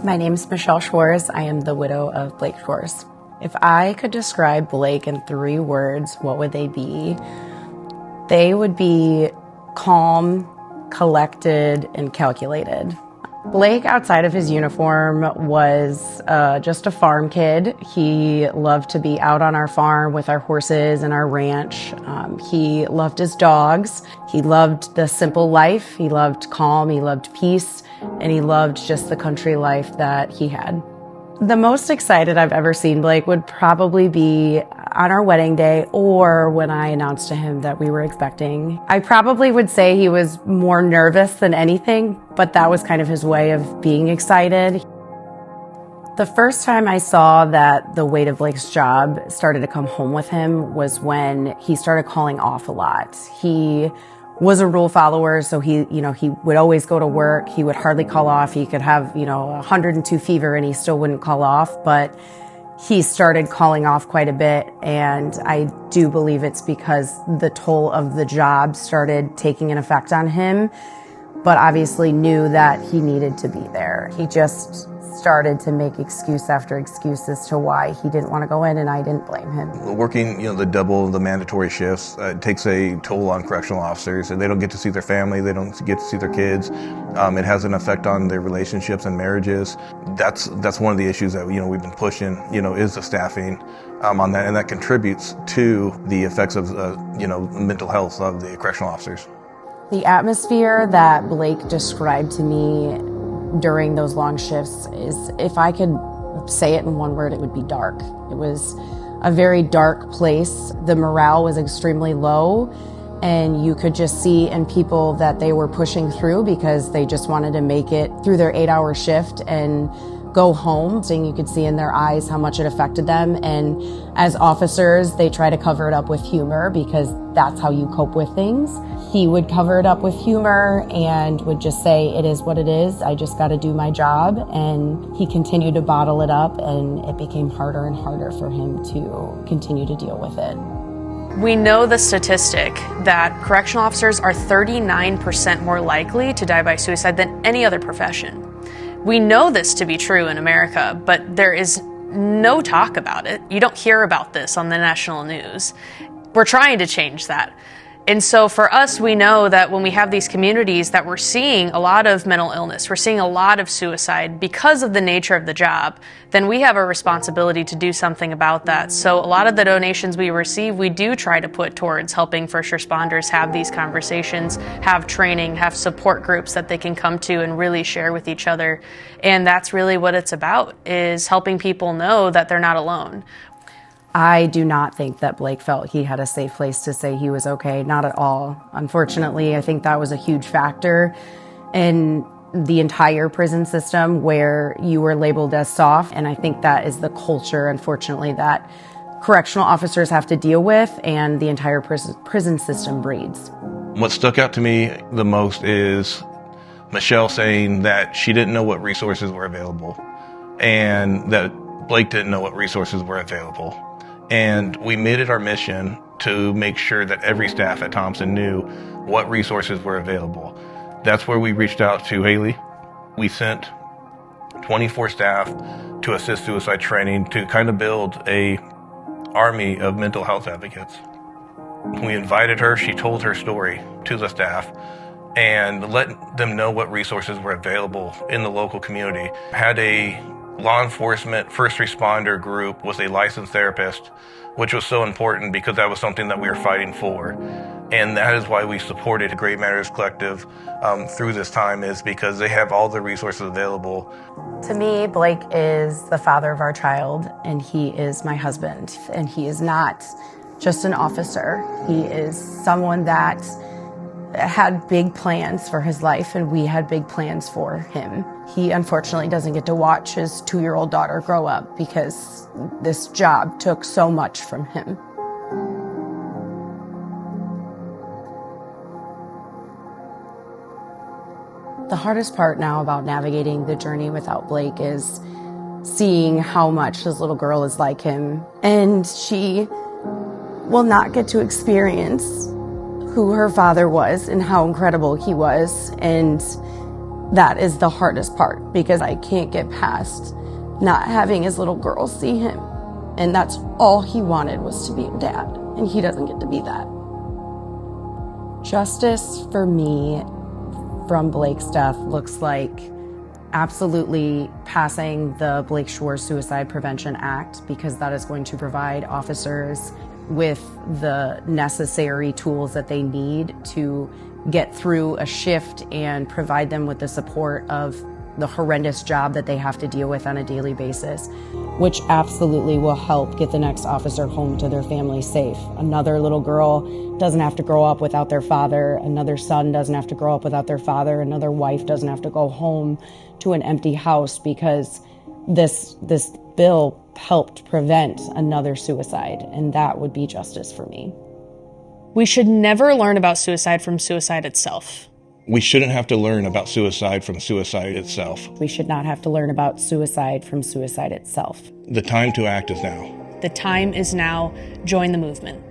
My name's Michelle Schwarz. I am the widow of Blake Schwarz. If I could describe Blake in 3 words, what would they be? They would be calm, collected, and calculated. Blake, outside of his uniform, was just a farm kid. He loved to be out on our farm with our horses and our ranch. He loved his dogs. He loved the simple life. He loved calm. He loved peace. And he loved just the country life that he had. The most excited I've ever seen Blake would probably be on our wedding day or when I announced to him that we were expecting. I probably would say he was more nervous than anything, but that was kind of his way of being excited. The first time I saw that the weight of Blake's job started to come home with him was when he started calling off a lot. He was a rule follower, so he would always go to work. He would hardly call off. He could have, 102 fever and he still wouldn't call off, but he started calling off quite a bit. And I do believe it's because the toll of the job started taking an effect on him, but obviously knew that he needed to be there. He just started to make excuse after excuse as to why he didn't want to go in, and I didn't blame him. Working, the mandatory shifts takes a toll on correctional officers, and they don't get to see their family, they don't get to see their kids. It has an effect on their relationships and marriages. That's one of the issues that we've been pushing, is the staffing on that, and that contributes to the effects of mental health of the correctional officers. The atmosphere that Blake described to me during those long shifts is, if I could say it in one word, it would be dark. It was a very dark place. The morale was extremely low, and you could just see in people that they were pushing through because they just wanted to make it through their 8-hour shift and go home. And you could see in their eyes how much it affected them. And as officers, they try to cover it up with humor because that's how you cope with things. He would cover it up with humor and would just say, "It is what it is. I just got to do my job." And he continued to bottle it up, and it became harder and harder for him to continue to deal with it. We know the statistic that correctional officers are 39% more likely to die by suicide than any other profession. We know this to be true in America, but there is no talk about it. You don't hear about this on the national news. We're trying to change that. And so for us, we know that when we have these communities that we're seeing a lot of mental illness, we're seeing a lot of suicide because of the nature of the job, then we have a responsibility to do something about that. So a lot of the donations we receive, we do try to put towards helping first responders have these conversations, have training, have support groups that they can come to and really share with each other. And that's really what it's about, is helping people know that they're not alone. I do not think that Blake felt he had a safe place to say he was okay. Not at all. Unfortunately, I think that was a huge factor in the entire prison system where you were labeled as soft. And I think that is the culture, unfortunately, that correctional officers have to deal with and the entire prison system breeds. What stuck out to me the most is Michelle saying that she didn't know what resources were available and that Blake didn't know what resources were available. And we made it our mission to make sure that every staff at Thomson knew what resources were available. That's where we reached out to Haley. We sent 24 staff to assist suicide training to kind of build a army of mental health advocates. We invited her, she told her story to the staff and let them know what resources were available in the local community. Had a law enforcement first responder group with a licensed therapist, which was so important because that was something that we were fighting for. And that is why we supported Great Matters Collective through this time, is because they have all the resources available. To me, Blake is the father of our child, and he is my husband. And he is not just an officer. He is someone that had big plans for his life, and we had big plans for him. He unfortunately doesn't get to watch his 2-year-old daughter grow up because this job took so much from him. The hardest part now about navigating the journey without Blake is seeing how much his little girl is like him, and she will not get to experience who her father was and how incredible he was. And That is the hardest part, because I can't get past not having his little girl see him. And that's all he wanted, was to be a dad. And he doesn't get to be that. Justice for me from Blake's death looks like absolutely passing the Blake Schwarz Suicide Prevention Act, because that is going to provide officers with the necessary tools that they need to get through a shift and provide them with the support of the horrendous job that they have to deal with on a daily basis, which absolutely will help get the next officer home to their family safe. Another little girl doesn't have to grow up without their father. Another son doesn't have to grow up without their father. Another wife doesn't have to go home to an empty house, because this bill helped prevent another suicide, and that would be justice for me. We should never learn about suicide from suicide itself. We shouldn't have to learn about suicide from suicide itself. We should not have to learn about suicide from suicide itself. The time to act is now. The time is now. Join the movement.